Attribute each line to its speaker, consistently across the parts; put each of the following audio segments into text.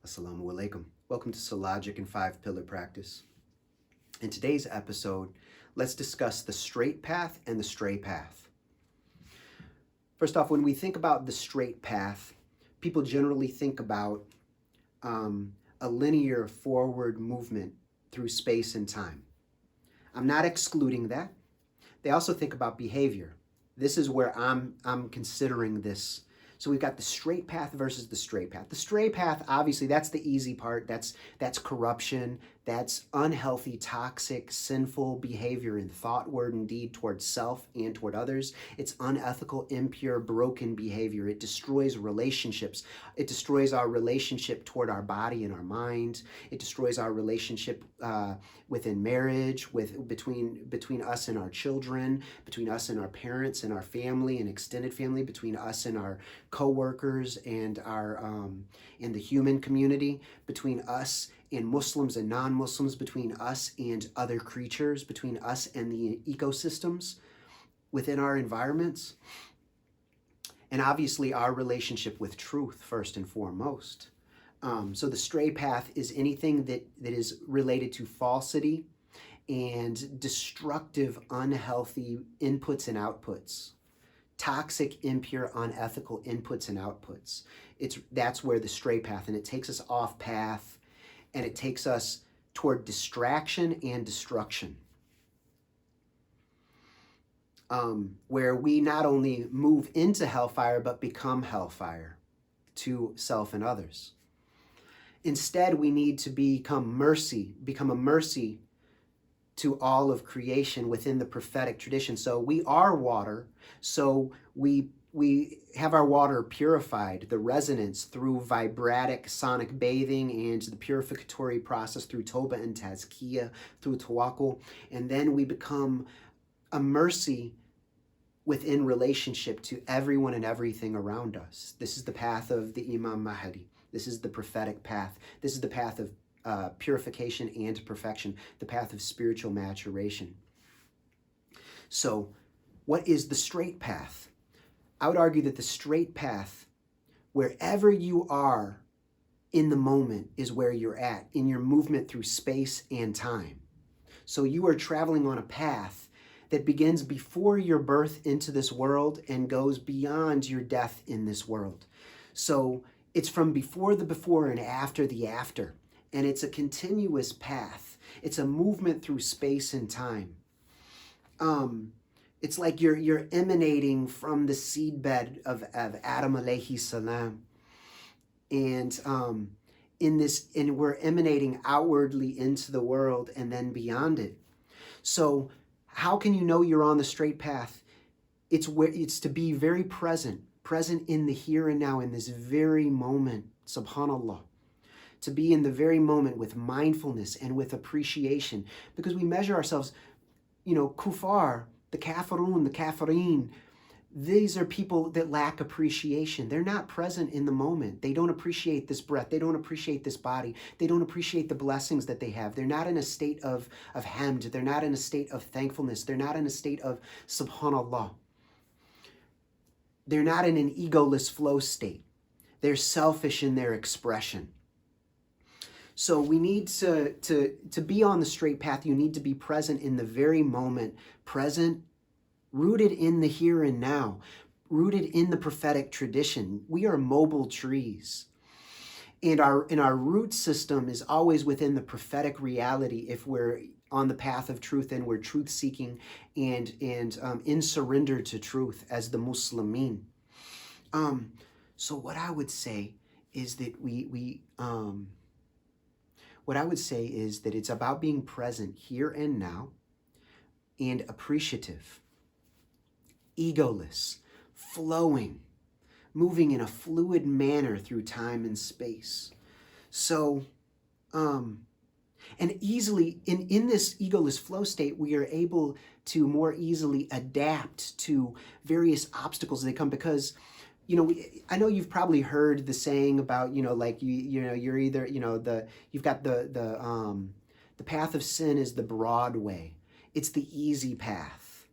Speaker 1: Assalamu alaikum. Welcome to Salahgic and 5-Pillar Practice. In today's episode, let's discuss the straight path and the stray path. First off, when we think about the straight path, people generally think about a linear forward movement through space and time. I'm not excluding that. They also think about behavior. This is where I'm considering this. So we've got the straight path versus the stray path. The stray path, obviously, that's the easy part. That's corruption. That's unhealthy, toxic, sinful behavior in thought, word, and deed towards self and toward others. It's unethical, impure, broken behavior. It destroys relationships. It destroys our relationship toward our body and our mind. It destroys our relationship within marriage, between us and our children, between us and our parents and our family and extended family, between us and our co-workers and our in the human community, between us and Muslims and non-Muslims, between us and other creatures, between us and the ecosystems within our environments, and obviously our relationship with truth first and foremost. So the stray path is anything that is related to falsity and destructive, unhealthy inputs and outputs. Toxic, impure, unethical inputs and outputs. That's where the stray path, and it takes us off path, and it takes us toward distraction and destruction. Where we not only move into hellfire, but become hellfire to self and others. Instead, we need to become a mercy to all of creation within the prophetic tradition. So we are water, so we have our water purified, the resonance through vibratic sonic bathing and the purificatory process through Toba and Tazkiyah, through Tawakkul, and then we become a mercy within relationship to everyone and everything around us. This is the path of the Imam Mahdi. This is the prophetic path. This is the path of purification and perfection, the path of spiritual maturation. So, what is the straight path? I would argue that the straight path, wherever you are in the moment, is where you're at in your movement through space and time. So you are traveling on a path that begins before your birth into this world and goes beyond your death in this world. So it's from before the before and after the after. And it's a continuous path. It's a movement through space and time. It's like you're emanating from the seedbed of Adam alayhi salam. And we're emanating outwardly into the world and then beyond it. So how can you know you're on the straight path? It's to be very present in the here and now, in this very moment, subhanallah. To be in the very moment with mindfulness and with appreciation, because we measure ourselves, kuffar, the kafirun, the kafirin, these are people that lack appreciation. They're not present in the moment. They don't appreciate this breath. They don't appreciate this body. They don't appreciate the blessings that they have. They're not in a state of hamd. They're not in a state of thankfulness. They're not in a state of subhanallah. They're not in an egoless flow state. They're selfish in their expression. So we need to be on the straight path. You need to be present in the very moment, present, rooted in the here and now, rooted in the prophetic tradition. We are mobile trees. And our root system is always within the prophetic reality if we're on the path of truth and we're truth seeking and in surrender to truth as the Muslimin. So what I would say is that it's about being present here and now and appreciative, egoless, flowing, moving in a fluid manner through time and space. So, and easily, in this egoless flow state, we are able to more easily adapt to various obstacles that come because, I know you've probably heard the saying about, you're either, you've got the path of sin is the broad way. It's the easy path.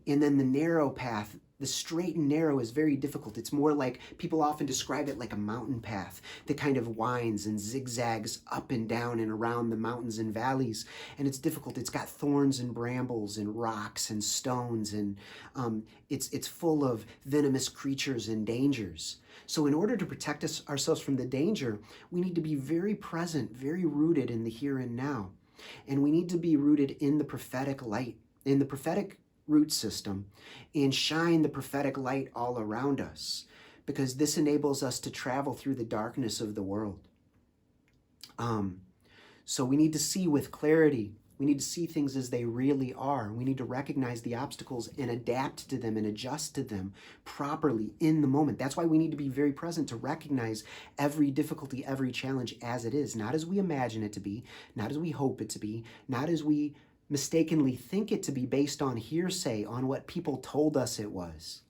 Speaker 1: And then the narrow path The straight and narrow is very difficult. It's more like, people often describe it like a mountain path that kind of winds and zigzags up and down and around the mountains and valleys. And it's difficult. It's got thorns and brambles and rocks and stones, and it's full of venomous creatures and dangers. So in order to protect ourselves from the danger, we need to be very present, very rooted in the here and now. And we need to be rooted in the prophetic light, in the prophetic root system, and shine the prophetic light all around us, because this enables us to travel through the darkness of the world. So we need to see with clarity. We need to see things as they really are. We need to recognize the obstacles and adapt to them and adjust to them properly in the moment. That's why we need to be very present to recognize every difficulty, every challenge as it is, not as we imagine it to be, not as we hope it to be, not as we mistakenly think it to be based on hearsay, on what people told us it was,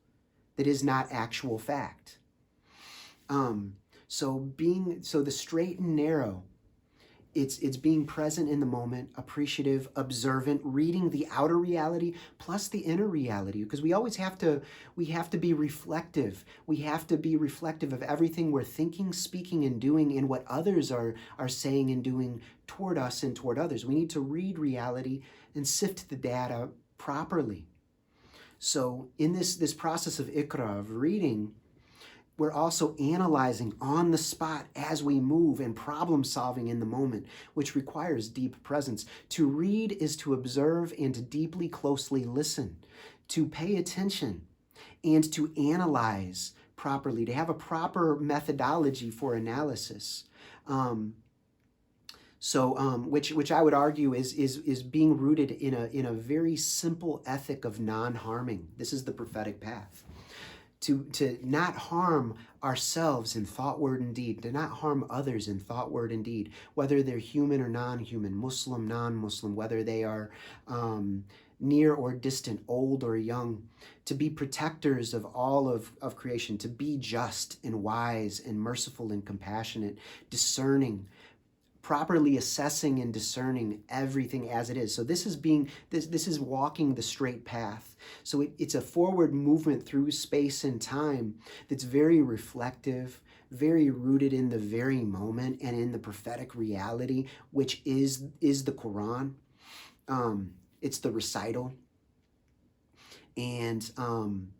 Speaker 1: that is not actual fact. So the straight and narrow, it's being present in the moment, appreciative, observant, reading the outer reality plus the inner reality, because we have to be reflective. We have to be reflective of everything we're thinking, speaking, and doing, and what others are saying and doing toward us and toward others. We need to read reality and sift the data properly. So in this process of ikra, of reading, we're also analyzing on the spot as we move and problem solving in the moment, which requires deep presence. To read is to observe and to deeply, closely listen, to pay attention and to analyze properly, to have a proper methodology for analysis. Which I would argue is being rooted in a very simple ethic of non-harming. This is the prophetic path. To not harm ourselves in thought, word, and deed, to not harm others in thought, word, and deed, whether they're human or non-human, Muslim, non-Muslim, whether they are near or distant, old or young, to be protectors of all of creation, to be just and wise and merciful and compassionate, discerning, properly assessing and discerning everything as it is. So this is walking the straight path. So it's a forward movement through space and time that's very reflective, very rooted in the very moment and in the prophetic reality, which is the Quran. It's the recital. And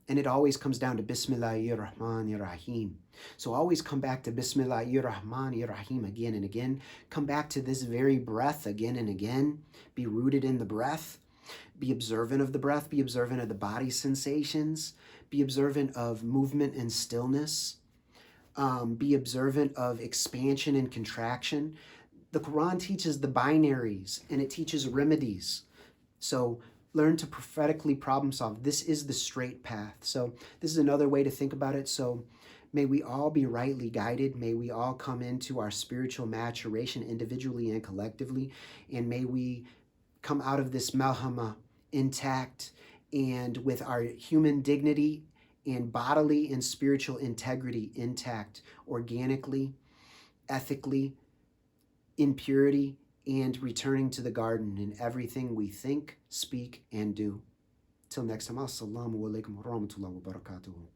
Speaker 1: it always comes down to Bismillahir Rahmanir Rahim. So always come back to Bismillahir Rahmanir Rahim again and again. Come back to this very breath again and again. Be rooted in the breath. Be observant of the breath. Be observant of the body sensations. Be observant of movement and stillness. Be observant of expansion and contraction. The Quran teaches the binaries and it teaches remedies. So learn to prophetically problem solve. This is the straight path. So this is another way to think about it. So may we all be rightly guided. May we all come into our spiritual maturation individually and collectively. And may we come out of this malhama intact and with our human dignity and bodily and spiritual integrity intact, organically, ethically, in purity, and returning to the garden in everything we think, speak, and do. Till next time, assalamu alaikum wa rahmatullahi wa barakatuhu.